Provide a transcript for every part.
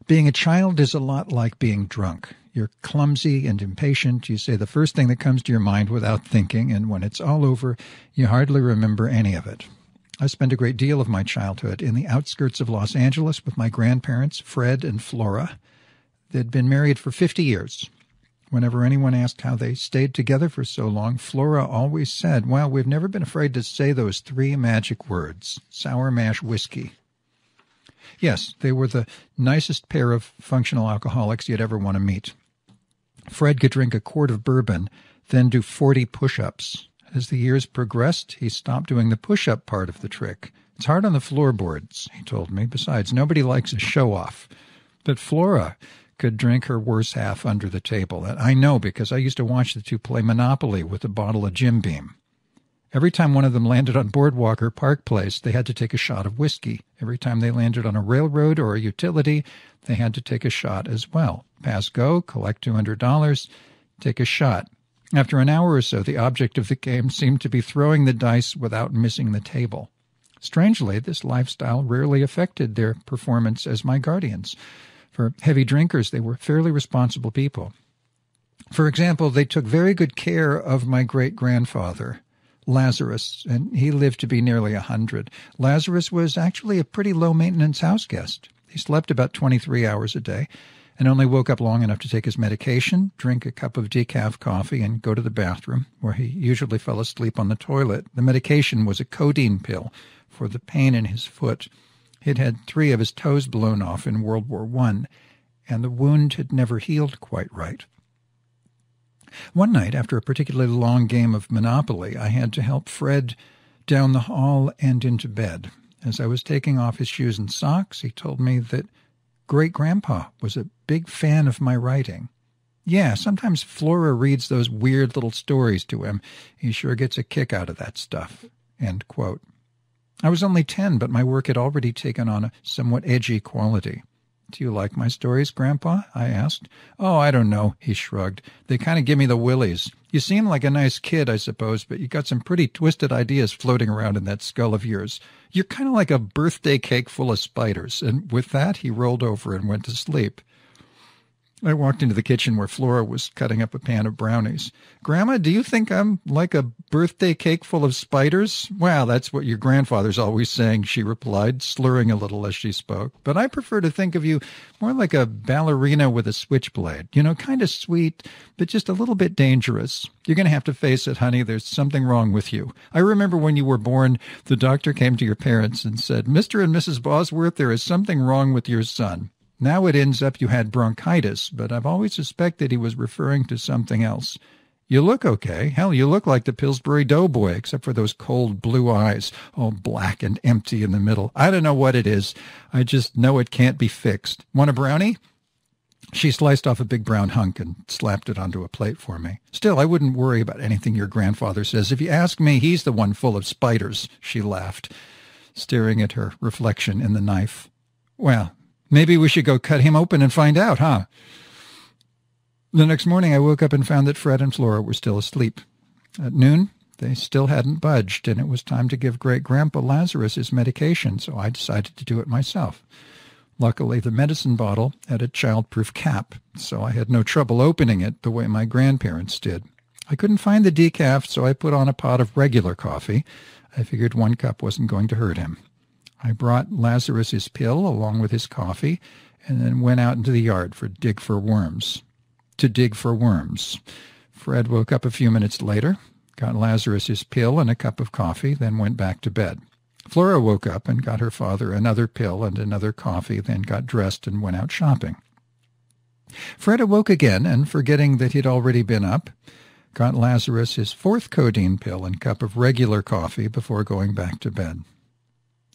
Being a child is a lot like being drunk. You're clumsy and impatient. You say the first thing that comes to your mind without thinking, and when it's all over, you hardly remember any of it. I spent a great deal of my childhood in the outskirts of Los Angeles with my grandparents, Fred and Flora. They'd been married for 50 years. Whenever anyone asked how they stayed together for so long, Flora always said, well, we've never been afraid to say those 3 magic words, sour mash whiskey. Yes, they were the nicest pair of functional alcoholics you'd ever want to meet. Fred could drink a quart of bourbon, then do 40 push-ups. As the years progressed, he stopped doing the push-up part of the trick. It's hard on the floorboards, he told me. Besides, nobody likes a show-off. But Flora could drink her worse half under the table. And I know because I used to watch the two play Monopoly with a bottle of Jim Beam. Every time one of them landed on Boardwalk or Park Place, they had to take a shot of whiskey. Every time they landed on a railroad or a utility, they had to take a shot as well. Pass go, collect $200, take a shot. After an hour or so, the object of the game seemed to be throwing the dice without missing the table. Strangely, this lifestyle rarely affected their performance as my guardians. For heavy drinkers, they were fairly responsible people. For example, they took very good care of my great-grandfather, Lazarus, and he lived to be nearly 100. Lazarus was actually a pretty low-maintenance house guest. He slept about 23 hours a day and only woke up long enough to take his medication, drink a cup of decaf coffee, and go to the bathroom, where he usually fell asleep on the toilet. The medication was a codeine pill for the pain in his foot. He'd had 3 of his toes blown off in World War I, and the wound had never healed quite right. One night, after a particularly long game of Monopoly, I had to help Fred down the hall and into bed. As I was taking off his shoes and socks, he told me that Great-Grandpa was a big fan of my writing. Yeah, sometimes Flora reads those weird little stories to him. He sure gets a kick out of that stuff." End quote. I was only 10, but my work had already taken on a somewhat edgy quality. "Do you like my stories, Grandpa?" I asked. "Oh, I don't know," he shrugged. "They kind of give me the willies. You seem like a nice kid, I suppose, but you got some pretty twisted ideas floating around in that skull of yours. You're kind of like a birthday cake full of spiders." And with that, he rolled over and went to sleep. I walked into the kitchen where Flora was cutting up a pan of brownies. "Grandma, do you think I'm like a birthday cake full of spiders?" "Well, that's what your grandfather's always saying," she replied, slurring a little as she spoke. "But I prefer to think of you more like a ballerina with a switchblade. You know, kind of sweet, but just a little bit dangerous. You're going to have to face it, honey. There's something wrong with you. I remember when you were born, the doctor came to your parents and said, 'Mr. and Mrs. Bosworth, there is something wrong with your son.' Now it ends up you had bronchitis, but I've always suspected he was referring to something else. You look okay. Hell, you look like the Pillsbury Doughboy, except for those cold blue eyes, all black and empty in the middle. I don't know what it is. I just know it can't be fixed. Want a brownie?" She sliced off a big brown hunk and slapped it onto a plate for me. "Still, I wouldn't worry about anything your grandfather says. If you ask me, he's the one full of spiders," she laughed, staring at her reflection in the knife. "Well, maybe we should go cut him open and find out, huh?" The next morning I woke up and found that Fred and Flora were still asleep. At noon, they still hadn't budged, and it was time to give Great-Grandpa Lazarus his medication, so I decided to do it myself. Luckily, the medicine bottle had a child-proof cap, so I had no trouble opening it the way my grandparents did. I couldn't find the decaf, so I put on a pot of regular coffee. I figured 1 cup wasn't going to hurt him. I brought Lazarus his pill along with his coffee and then went out into the yard to dig for worms. Fred woke up a few minutes later, got Lazarus his pill and a cup of coffee, then went back to bed. Flora woke up and got her father another pill and another coffee, then got dressed and went out shopping. Fred awoke again and, forgetting that he'd already been up, got Lazarus his 4th codeine pill and cup of regular coffee before going back to bed.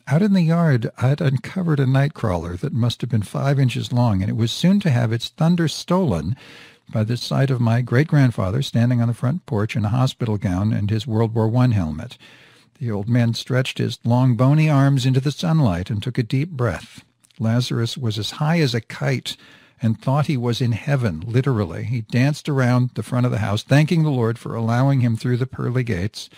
Out in the yard, I'd uncovered a nightcrawler that must have been 5 inches long, and it was soon to have its thunder stolen by the sight of my great-grandfather standing on the front porch in a hospital gown and his World War I helmet. The old man stretched his long, bony arms into the sunlight and took a deep breath. Lazarus was as high as a kite and thought he was in heaven, literally. He danced around the front of the house, thanking the Lord for allowing him through the pearly gates.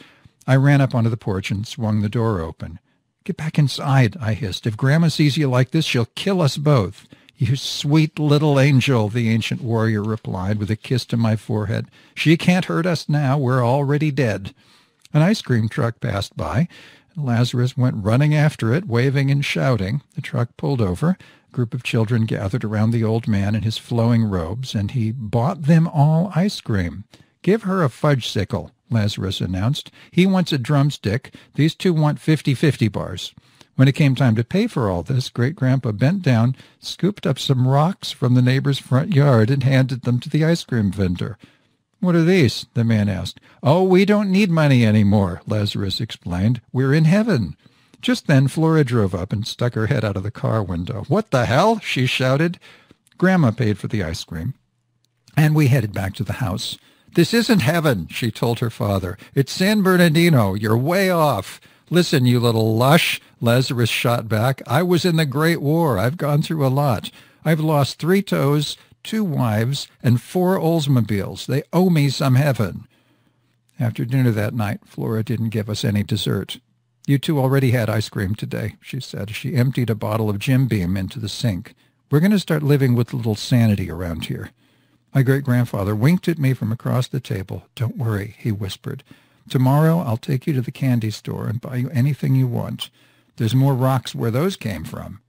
I ran up onto the porch and swung the door open. "Get back inside," I hissed. "If Grandma sees you like this, she'll kill us both." You sweet little angel, the ancient warrior replied with a kiss to my forehead. She can't hurt us now. We're already dead. An ice cream truck passed by. Lazarus went running after it, waving and shouting. The truck pulled over. A group of children gathered around the old man in his flowing robes, and he bought them all ice cream. Give her a fudge-sickle, Lazarus announced. He wants a drumstick. These two want 50-50 bars. When it came time to pay for all this, Great-Grandpa bent down, scooped up some rocks from the neighbor's front yard, and handed them to the ice cream vendor. What are these? The man asked. Oh, we don't need money anymore, Lazarus explained. We're in heaven. Just then Flora drove up and stuck her head out of the car window. What the hell? She shouted. Grandma paid for the ice cream, and we headed back to the house. This isn't heaven, she told her father. It's San Bernardino. You're way off. Listen, you little lush, Lazarus shot back. I was in the Great War. I've gone through a lot. I've lost 3 toes, 2 wives, and 4 Oldsmobiles. They owe me some heaven. After dinner that night, Flora didn't give us any dessert. You two already had ice cream today, she said as she emptied a bottle of Jim Beam into the sink. We're going to start living with a little sanity around here. My great-grandfather winked at me from across the table. Don't worry, he whispered. Tomorrow I'll take you to the candy store and buy you anything you want. There's more rocks where those came from.